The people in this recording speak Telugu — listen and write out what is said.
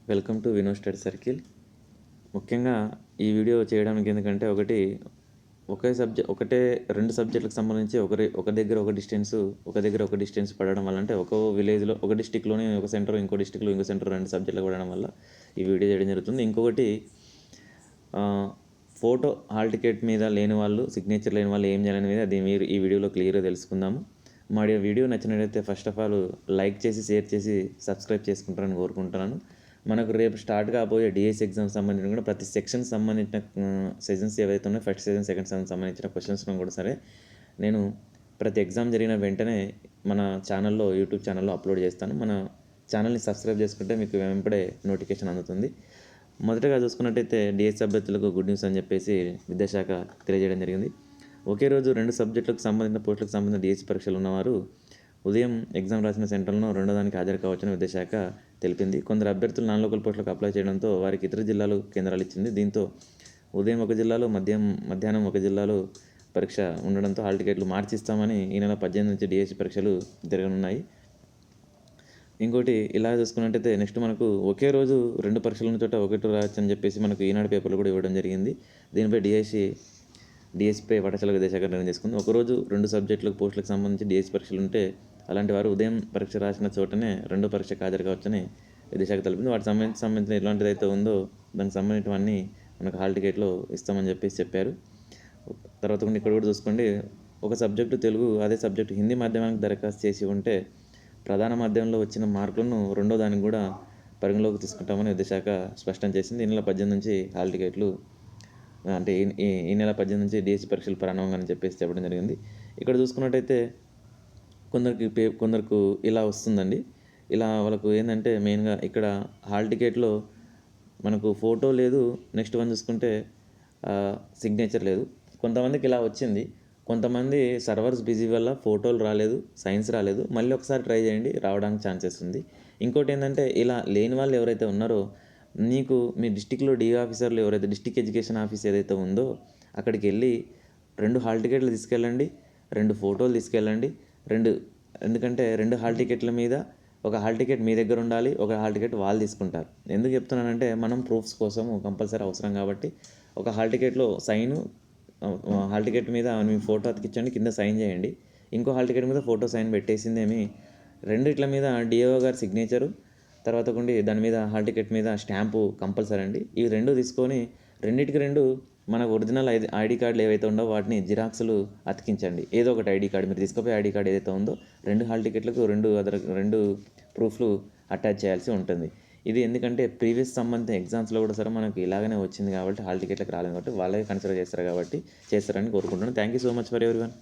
Welcome to Vino study circle. ముఖ్యంగా ఈ వీడియో చేయడానికి ఎందుకంటే ఒకటే 2 సబ్జెక్టులకు సంబంధించి ఒక దగ్గర ఒక డిస్టెన్స్ పడడం వల్ల, అంటే ఒక విలేజ్లో ఒక డిస్టిక్లోనే ఒక సెంటర్, ఇంకో డిస్టిక్లో ఇంకో సెంటర్ 2 సబ్జెక్టులకు పడడం వల్ల ఈ వీడియో చేయడం జరుగుతుంది. ఇంకొకటి ఫోటో హాల్ టికెట్ మీద లేని వాళ్ళు, సిగ్నేచర్ లేని వాళ్ళు ఏం చేయాలనేది అది మీరు ఈ వీడియోలో క్లియర్గా తెలుసుకుందాము. మా వీడియో నచ్చినట్లయితే ఫస్ట్ ఆఫ్ ఆల్ లైక్ చేసి, షేర్ చేసి, సబ్స్క్రైబ్ చేసుకుంటారని కోరుకుంటున్నాను. మనకు రేపు స్టార్ట్ కాబోయే డిఎస్ ఎగ్జామ్ సంబంధించిన కూడా ప్రతి సెక్షన్ సంబంధించిన సెషన్స్ ఏవైతే ఉన్నాయో, ఫస్ట్ సెషన్, సెకండ్ సెషన్ సంబంధించిన క్వశ్చన్స్ కూడా సరే నేను ప్రతి ఎగ్జామ్ జరిగిన వెంటనే మన ఛానల్లో, యూట్యూబ్ ఛానల్లో అప్లోడ్ చేస్తాను. మన ఛానల్ని సబ్స్క్రైబ్ చేసుకుంటే మీకు వెంబడే నోటిఫికేషన్ అందుతుంది. మొదటగా చూసుకున్నట్టయితే డిఎస్ అభ్యర్థులకు గుడ్ న్యూస్ అని చెప్పేసి విద్యాశాఖ తెలియజేయడం జరిగింది. ఒకే రోజు 2 సబ్జెక్టులకు సంబంధించిన పోస్టులకు సంబంధించిన డిఎస్సి పరీక్షలు ఉన్నవారు ఉదయం ఎగ్జామ్ రాసిన సెంటర్లో రెండో దానికి హాజరు కావచ్చని విద్యాశాఖ తెలిపింది. కొందరు అభ్యర్థులు నాన్ లోకల్ పోస్టులకు అప్లై చేయడంతో వారికి ఇతర జిల్లాలు కేంద్రాలు ఇచ్చింది. దీంతో ఉదయం ఒక జిల్లాలో, మధ్యాహ్నం ఒక జిల్లాలో పరీక్ష ఉండడంతో హాల్ టికెట్లు మార్చిస్తామని ఈ నెల 18 నుంచి డిఎస్సి పరీక్షలు జరగనున్నాయి. ఇంకోటి ఇలా చూసుకున్నట్టయితే నెక్స్ట్ మనకు ఒకే రోజు 2 పరీక్షలు ఉన్న చోట ఒకటి రావచ్చు అని చెప్పేసి మనకు ఈనాడు పేపర్లు కూడా ఇవ్వడం జరిగింది. దీనిపై డిఎస్సిపై పాఠశాల విద్యాశాఖ నిర్ణయం తీసుకుంది. ఒకరోజు 2 సబ్జెక్టులకు పోస్టులకు సంబంధించి డిఎస్సి పరీక్షలు ఉంటే అలాంటి వారు ఉదయం పరీక్ష రాసిన చోటనే రెండో పరీక్షకు హాజరు కావచ్చని విద్యాశాఖ తెలిపింది. వాటికి సంబంధించిన ఎలాంటిదైతే ఉందో దానికి సంబంధించినవన్నీ మనకు హాల్ టికెట్లో ఇస్తామని చెప్పేసి చెప్పారు. తర్వాత ఇక్కడ కూడా చూసుకోండి, ఒక సబ్జెక్టు తెలుగు, అదే సబ్జెక్టు హిందీ మాధ్యమానికి దరఖాస్తు చేసి ఉంటే ప్రధాన మాధ్యమంలో వచ్చిన మార్కులను రెండో దానికి కూడా పరిగణలోకి తీసుకుంటామని విద్యాశాఖ స్పష్టం చేసింది. ఈ నెల 18 నుంచి హాల్ టికెట్లు, అంటే ఈ నెల 18 నుంచి డిఎస్సి పరీక్షలు ప్రారంభంగా అని చెప్పేసి చెప్పడం జరిగింది. ఇక్కడ చూసుకున్నట్టయితే కొందరికి ఇలా వస్తుందండి. ఇలా వాళ్ళకు ఏంటంటే మెయిన్గా ఇక్కడ హాల్ టికెట్లో మనకు ఫోటో లేదు, నెక్స్ట్ వన్ చూసుకుంటే సిగ్నేచర్ లేదు. కొంతమందికి ఇలా వచ్చింది. కొంతమంది సర్వర్స్ బిజీ వల్ల ఫోటోలు రాలేదు, సైన్స్ రాలేదు. మళ్ళీ ఒకసారి ట్రై చేయండి, రావడానికి ఛాన్సెస్ ఉంది. ఇంకోటి ఏంటంటే ఇలా లేని వాళ్ళు ఎవరైతే ఉన్నారో, మీకు మీ డిస్టిక్లో డిఓ ఆఫీసర్లు ఎవరైతే, డిస్టిక్ ఎడ్యుకేషన్ ఆఫీస్ ఏదైతే ఉందో అక్కడికి వెళ్ళి 2 హాల్ టికెట్లు తీసుకెళ్ళండి, 2 ఫోటోలు తీసుకెళ్ళండి. ఎందుకంటే 2 హాల్ టికెట్ల మీద ఒక హాల్ టికెట్ మీ దగ్గర ఉండాలి, ఒక హాల్ టికెట్ వాళ్ళు తీసుకుంటారు. ఎందుకు చెప్తున్నానంటే మనం ప్రూఫ్స్ కోసం కంపల్సరీ అవసరం కాబట్టి ఒక హాల్ టికెట్లో హాల్ టికెట్ మీద మీ ఫోటో అతికించండి, కింద సైన్ చేయండి. ఇంకో హాల్ టికెట్ మీద ఫోటో సైన్ పెట్టేసిందేమి, రెండిట్ల మీద డిఓ గారి సిగ్నేచరు, తర్వాత దాని మీద హాల్ టికెట్ మీద స్టాంపు కంపల్సరీ అండి. ఇవి 2 తీసుకొని రెండింటికి 2 మనకు ఒరిజినల్ ఐడి కార్డులు ఏవైతే ఉండో వాటిని జిరాక్స్లు అతికించండి. ఏదో ఒకటి ఐడి కార్డు, మీరు తీసుకుపోయే ఐడి కార్డు ఏదైతే ఉందో 2 హాల్ టికెట్లకు 2 ప్రూఫ్లు అటాచ్ చేయాల్సి ఉంటుంది. ఇది ఎందుకంటే ప్రీవియస్ సంబంధించిన ఎగ్జామ్స్లో కూడా సరే మనకు ఇలాగనే వచ్చింది కాబట్టి హాల్ టికెట్లకు రాలేదు కాబట్టి వాళ్ళే కన్సిడర్ చేస్తారని కోరుకుంటున్నాను. Thank you so much for everyone.